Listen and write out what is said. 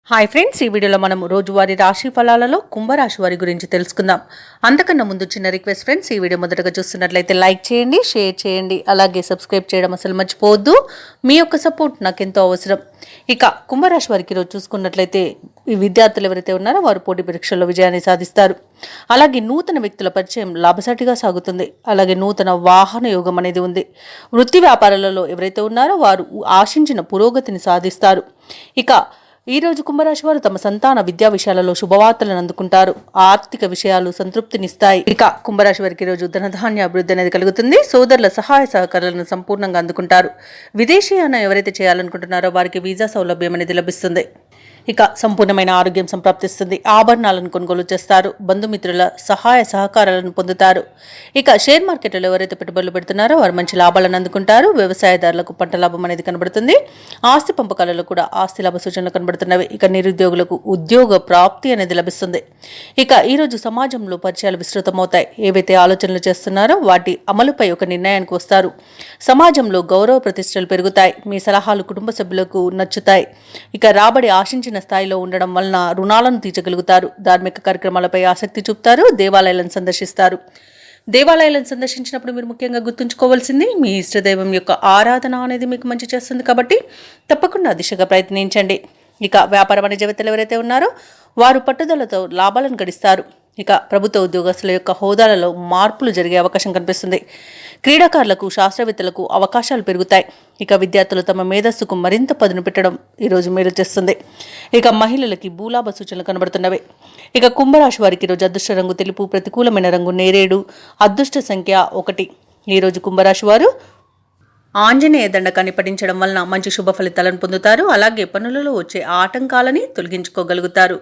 Hi friends, ఈ వీడియోలో మనం రోజువారీ రాశి ఫలాలలో కుంభరాశి వారి గురించి తెలుసుకుందాం. అంతకన్నా ముందు చిన్న రిక్వెస్ట్ ఫ్రెండ్స్, ఈ వీడియో మొదటగా చూస్తున్నట్లయితే లైక్ చేయండి, షేర్ చేయండి, అలాగే సబ్స్క్రైబ్ చేయడం అసలు మర్చిపోవద్దు. మీ యొక్క సపోర్ట్ నాకు ఎంతో అవసరం. ఇక కుంభరాశి వారికి ఈరోజు చూసుకున్నట్లయితే ఈ విద్యార్థులు ఎవరైతే ఉన్నారో వారు పోటీ పరీక్షల్లో విజయాన్ని సాధిస్తారు. అలాగే నూతన వ్యక్తుల పరిచయం లాభసాటిగా సాగుతుంది. అలాగే నూతన వాహన యోగం అనేది ఉంది. వృత్తి వ్యాపారాలలో ఎవరైతే ఉన్నారో వారు ఆశించిన పురోగతిని సాధిస్తారు. ఇక ఈ రోజు కుంభరాశి వారు తమ సంతాన విద్యా విషయాలలో శుభవార్తలను అందుకుంటారు. ఆర్థిక విషయాలు సంతృప్తినిస్తాయి. ఇక కుంభరాశి వారికి ఈ రోజు ధనధాన్య అభివృద్ధి అనేది కలుగుతుంది. సోదరుల సహాయ సహకారాలను సంపూర్ణంగా అందుకుంటారు. విదేశీయానం ఎవరైతే చేయాలనుకుంటున్నారో వారికి వీసా సౌలభ్యం అనేది లభిస్తుంది. ఇక సంపూర్ణమైన ఆరోగ్యం సంప్రాప్తిస్తుంది. ఆభరణాలను కొనుగోలు చేస్తారు. బంధుమిత్రుల సహాయ సహకారాలను పొందుతారు. ఇక షేర్ మార్కెట్లో ఎవరైతే పెట్టుబడులు పెడుతున్నారో వారు మంచి లాభాలను అందుకుంటారు. వ్యవసాయదారులకు పంట లాభం అనేది కనబడుతుంది. ఆస్తి పంపకాలలో కూడా ఆస్తి లాభ సూచనలు కనబడుతున్నవి. ఇక నిరుద్యోగులకు ఉద్యోగ ప్రాప్తి అనేది లభిస్తుంది. ఇక ఈరోజు సమాజంలో పరిచయాలు విస్తృతమవుతాయి. ఏవైతే ఆలోచనలు చేస్తున్నారో వాటి అమలుపై ఒక నిర్ణయానికి వస్తారు. సమాజంలో గౌరవ ప్రతిష్టలు పెరుగుతాయి. మీ సలహాలు కుటుంబ సభ్యులకు నచ్చుతాయి. ఇక రాబడి ఆశించిన స్థాయిలో ఉండడం వలన రుణాలను తీర్చగలుగుతారు. ధార్మిక కార్యక్రమాలపై ఆసక్తి చూపుతారు. దేవాలయాలను సందర్శిస్తారు. దేవాలయాలను సందర్శించినప్పుడు మీరు ముఖ్యంగా గుర్తుంచుకోవాల్సింది మీ ఇష్టదైవం యొక్క ఆరాధన అనేది మీకు మంచి చేస్తుంది. కాబట్టి తప్పకుండా దిశగా ప్రయత్నించండి. ఇక వ్యాపార వాణిజ్యవేత్తలు ఎవరైతే ఉన్నారో వారు పట్టుదలతో లాభాలను గడిస్తారు. ఇక ప్రభుత్వ ఉద్యోగస్తుల యొక్క హోదాలలో మార్పులు జరిగే అవకాశం కనిపిస్తుంది. క్రీడాకారులకు, శాస్త్రవేత్తలకు అవకాశాలు పెరుగుతాయి. ఇక విద్యార్థులు తమ మేధస్సుకు మరింత పదును పెట్టడం ఈరోజు మేలు చేస్తుంది. ఇక మహిళలకి భూలాభ సూచనలు కనబడుతున్నవి. ఇక కుంభరాశి వారికి ఈరోజు అదృష్ట రంగు తెలుపు, ప్రతికూలమైన రంగు నేరేడు, అదృష్ట సంఖ్య 1. ఈరోజు కుంభరాశి వారు ఆంజనేయ దండకాన్ని పఠించడం వలన మంచి శుభ ఫలితాలను పొందుతారు. అలాగే పనులలో వచ్చే ఆటంకాలని తొలగించుకోగలుగుతారు.